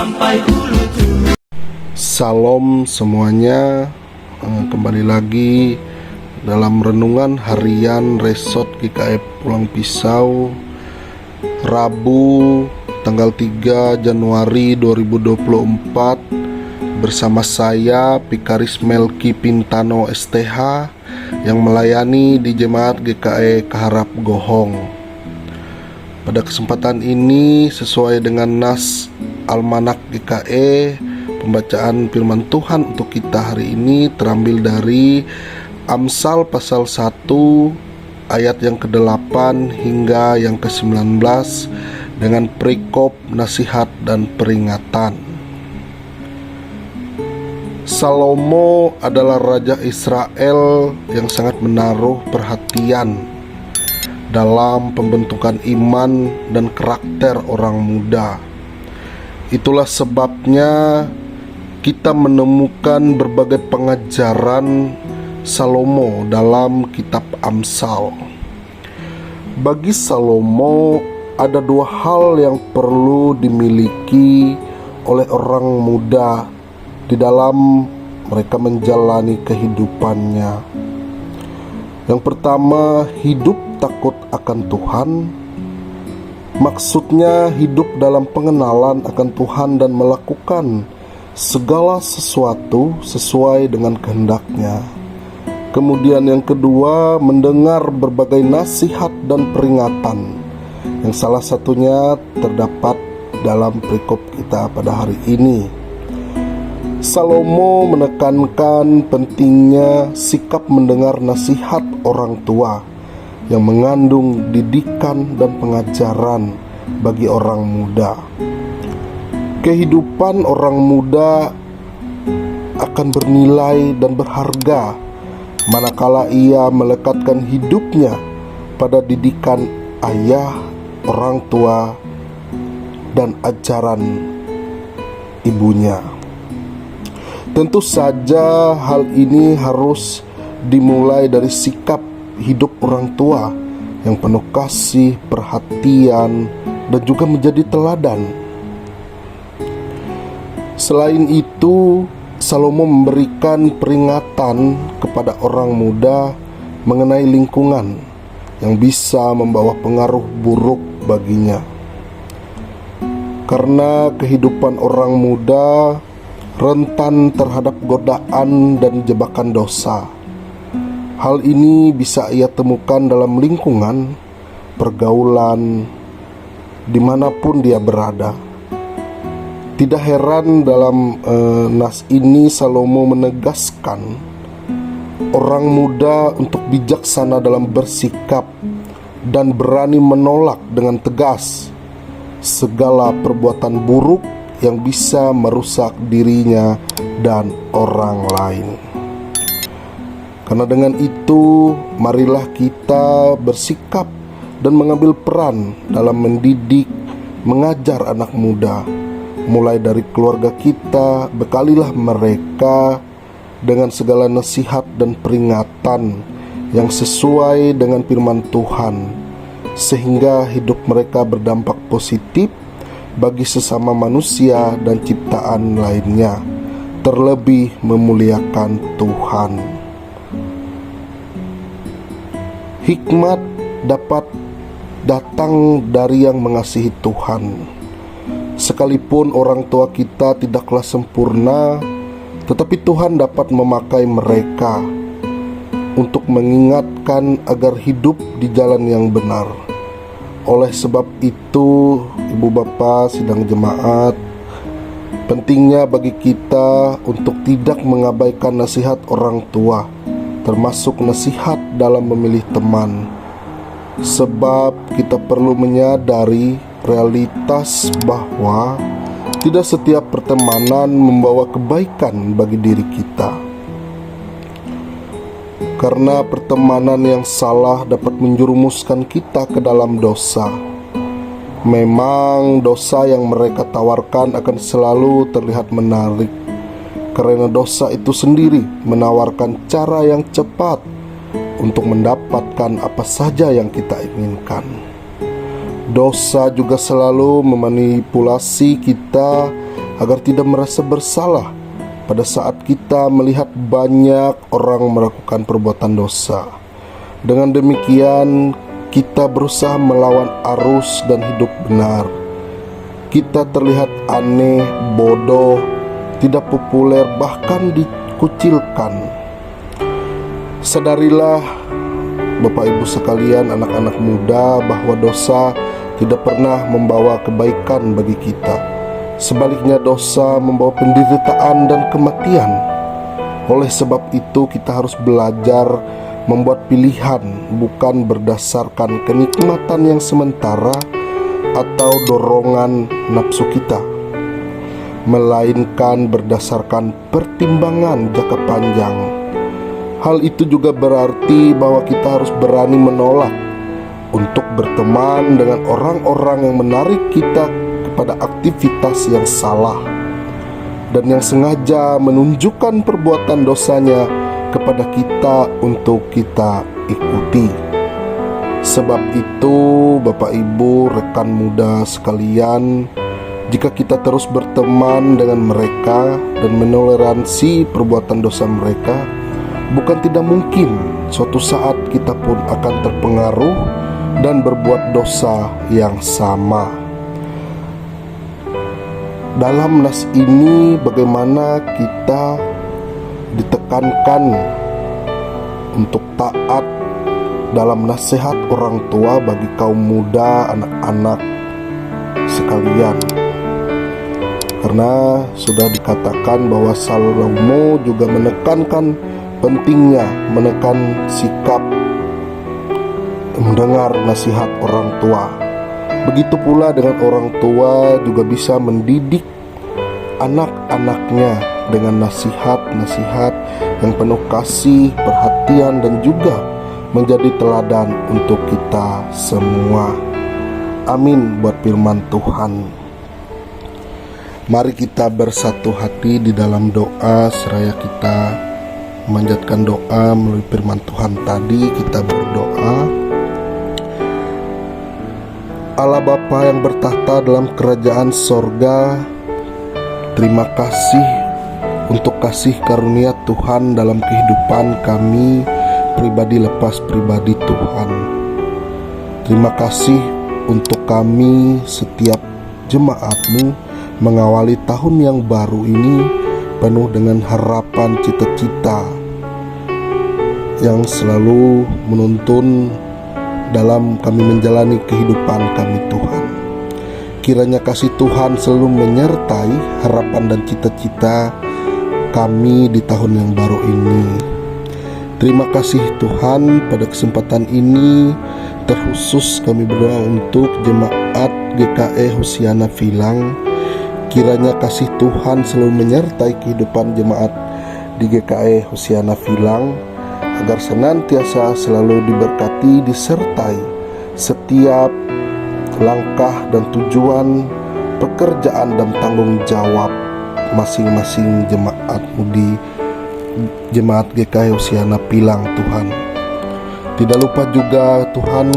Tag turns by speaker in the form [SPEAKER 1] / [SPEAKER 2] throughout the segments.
[SPEAKER 1] sampai hulu.
[SPEAKER 2] Salam semuanya, kembali lagi dalam renungan harian Resort GKE Pulang Pisau, Rabu tanggal 3 Januari 2024, bersama saya Pikaris Melki Pintano STH yang melayani di Jemaat GKE Keharap Gohong. Pada kesempatan ini, sesuai dengan nas Almanak GKE, pembacaan firman Tuhan untuk kita hari ini terambil dari Amsal pasal 1 ayat yang ke-8 hingga yang ke-19 dengan perikop nasihat dan peringatan. Salomo adalah raja Israel yang sangat menaruh perhatian dalam pembentukan iman dan karakter orang muda. Itulah sebabnya kita menemukan berbagai pengajaran Salomo dalam kitab Amsal. Bagi Salomo, ada dua hal yang perlu dimiliki oleh orang muda di dalam mereka menjalani kehidupannya. Yang pertama, hidup takut akan Tuhan. Maksudnya hidup dalam pengenalan akan Tuhan dan melakukan segala sesuatu sesuai dengan kehendak-Nya. Kemudian yang kedua, mendengar berbagai nasihat dan peringatan, yang salah satunya terdapat dalam perikop kita pada hari ini. Salomo menekankan pentingnya sikap mendengar nasihat orang tua yang mengandung didikan dan pengajaran bagi orang muda. Kehidupan orang muda akan bernilai dan berharga manakala ia melekatkan hidupnya pada didikan ayah, orang tua, dan ajaran ibunya. Tentu saja hal ini harus dimulai dari sikap hidup orang tua yang penuh kasih, perhatian, dan juga menjadi teladan. Selain itu, Salomo memberikan peringatan kepada orang muda mengenai lingkungan yang bisa membawa pengaruh buruk baginya. Karena kehidupan orang muda rentan terhadap godaan dan jebakan dosa. Hal ini bisa ia temukan dalam lingkungan, pergaulan, dimanapun dia berada. Tidak heran dalam nas ini Salomo menegaskan orang muda untuk bijaksana dalam bersikap dan berani menolak dengan tegas segala perbuatan buruk yang bisa merusak dirinya dan orang lain. Karena dengan itu, marilah kita bersikap dan mengambil peran dalam mendidik, mengajar anak muda. Mulai dari keluarga kita, bekalilah mereka dengan segala nasihat dan peringatan yang sesuai dengan firman Tuhan, sehingga hidup mereka berdampak positif bagi sesama manusia dan ciptaan lainnya, terlebih memuliakan Tuhan. Hikmat dapat datang dari yang mengasihi Tuhan. Sekalipun orang tua kita tidaklah sempurna, tetapi Tuhan dapat memakai mereka untuk mengingatkan agar hidup di jalan yang benar. Oleh sebab itu, ibu bapak sidang jemaat, pentingnya bagi kita untuk tidak mengabaikan nasihat orang tua, termasuk nasihat dalam memilih teman. Sebab kita perlu menyadari realitas bahwa tidak setiap pertemanan membawa kebaikan bagi diri kita. Karena pertemanan yang salah dapat menjerumuskan kita ke dalam dosa. Memang dosa yang mereka tawarkan akan selalu terlihat menarik, karena dosa itu sendiri menawarkan cara yang cepat untuk mendapatkan apa saja yang kita inginkan. Dosa juga selalu memanipulasi kita agar tidak merasa bersalah pada saat kita melihat banyak orang melakukan perbuatan dosa. Dengan demikian, kita berusaha melawan arus dan hidup benar. Kita terlihat aneh, bodoh, tidak populer, bahkan dikucilkan. Sadarilah Bapak Ibu sekalian, anak-anak muda, bahwa dosa tidak pernah membawa kebaikan bagi kita. Sebaliknya, dosa membawa penderitaan dan kematian. Oleh sebab itu, kita harus belajar membuat pilihan bukan berdasarkan kenikmatan yang sementara atau dorongan nafsu kita, melainkan berdasarkan pertimbangan jangka panjang. Hal itu juga berarti bahwa kita harus berani menolak untuk berteman dengan orang-orang yang menarik kita kepada aktivitas yang salah dan yang sengaja menunjukkan perbuatan dosanya kepada kita untuk kita ikuti. Sebab itu, Bapak Ibu, rekan muda sekalian, jika kita terus berteman dengan mereka dan menoleransi perbuatan dosa mereka, bukan tidak mungkin suatu saat kita pun akan terpengaruh dan berbuat dosa yang sama. Dalam nas ini, bagaimana kita ditekankan untuk taat dalam nasihat orang tua bagi kaum muda, anak-anak sekalian. Karena sudah dikatakan bahwa Salomo juga menekankan pentingnya menekan sikap mendengar nasihat orang tua. Begitu pula dengan orang tua juga bisa mendidik anak-anaknya dengan nasihat-nasihat yang penuh kasih, perhatian, dan juga menjadi teladan untuk kita semua. Amin buat firman Tuhan. Mari kita bersatu hati di dalam doa seraya kita memanjatkan doa melalui firman Tuhan tadi. Kita berdoa. Allah Bapa yang bertahta dalam kerajaan sorga, terima kasih untuk kasih karunia Tuhan dalam kehidupan kami pribadi lepas pribadi Tuhan. Terima kasih untuk kami setiap jemaat-Mu mengawali tahun yang baru ini penuh dengan harapan, cita-cita yang selalu menuntun dalam kami menjalani kehidupan kami Tuhan. Kiranya kasih Tuhan selalu menyertai harapan dan cita-cita kami di tahun yang baru ini. Terima kasih Tuhan, pada kesempatan ini terkhusus kami berdoa untuk jemaat GKE Hosiana Vilang. Kiranya kasih Tuhan selalu menyertai kehidupan jemaat di GKE Hosiana Vilang, agar senantiasa selalu diberkati, disertai setiap langkah dan tujuan pekerjaan dan tanggung jawab masing-masing jemaat-Mu di jemaat GKE Hosiana Vilang Tuhan. Tidak lupa juga Tuhan,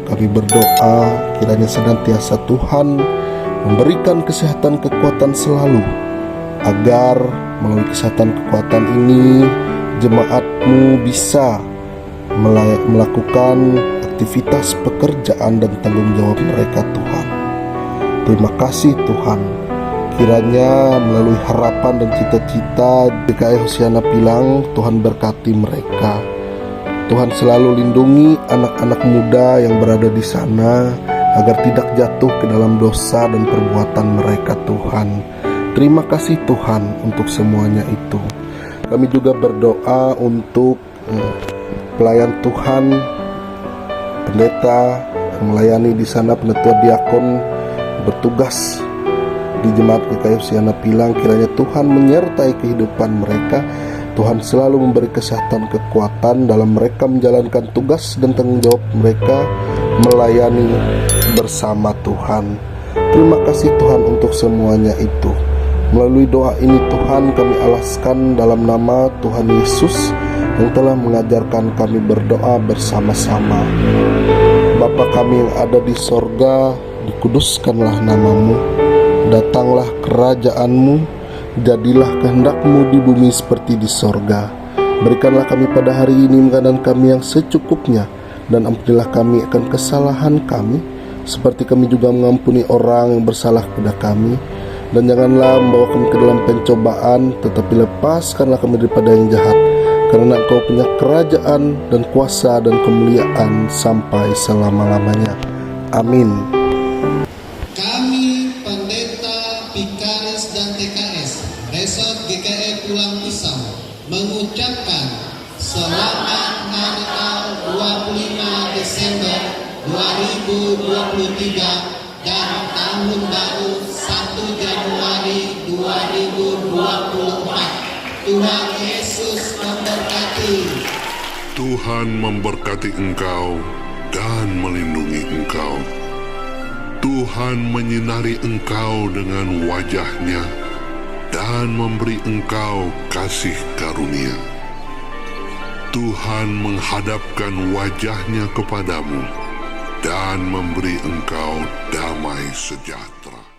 [SPEAKER 2] kami berdoa kiranya senantiasa Tuhan memberikan kesehatan kekuatan selalu, agar melalui kesehatan kekuatan ini jemaat-Mu bisa melakukan aktivitas pekerjaan dan tanggung jawab mereka Tuhan. Terima kasih Tuhan, kiranya melalui harapan dan cita-cita GKE Hosiana Vilang, Tuhan berkati mereka. Tuhan selalu lindungi anak-anak muda yang berada di sana agar tidak jatuh ke dalam dosa dan perbuatan mereka Tuhan. Terima kasih Tuhan untuk semuanya itu. Kami juga berdoa untuk pelayan Tuhan, pendeta yang melayani di sana, penetua diakon bertugas di jemaat GKE Hosiana Vilang. Kiranya Tuhan menyertai kehidupan mereka. Tuhan selalu memberi kesehatan, kekuatan dalam mereka menjalankan tugas dan tanggung jawab mereka melayani bersama Tuhan. Terima kasih Tuhan untuk semuanya itu. Melalui doa ini Tuhan kami alaskan dalam nama Tuhan Yesus yang telah mengajarkan kami berdoa bersama-sama. Bapa kami yang ada di sorga, dikuduskanlah nama-Mu, datanglah kerajaan-Mu, jadilah kehendak-Mu di bumi seperti di sorga. Berikanlah kami pada hari ini makanan kami yang secukupnya, dan ampunilah kami akan kesalahan kami, seperti kami juga mengampuni orang yang bersalah kepada kami. Dan janganlah membawa kami ke dalam pencobaan, tetapi lepaskanlah kami daripada yang jahat. Karena Engkau punya kerajaan dan kuasa dan kemuliaan sampai selama-lamanya. Amin.
[SPEAKER 1] Kami Pendeta Pikaris dan TKS Resort GKE Pulang Pisau mengucapkan selamat Hari Natal 25 Desember 2023 dan Tahun Baru 1 Januari 2024. Tuhan Yesus memberkati.
[SPEAKER 3] Tuhan memberkati engkau dan melindungi engkau. Tuhan menyinari engkau dengan wajah-Nya dan memberi engkau kasih karunia. Tuhan menghadapkan wajah-Nya kepadamu dan memberi engkau damai sejahtera.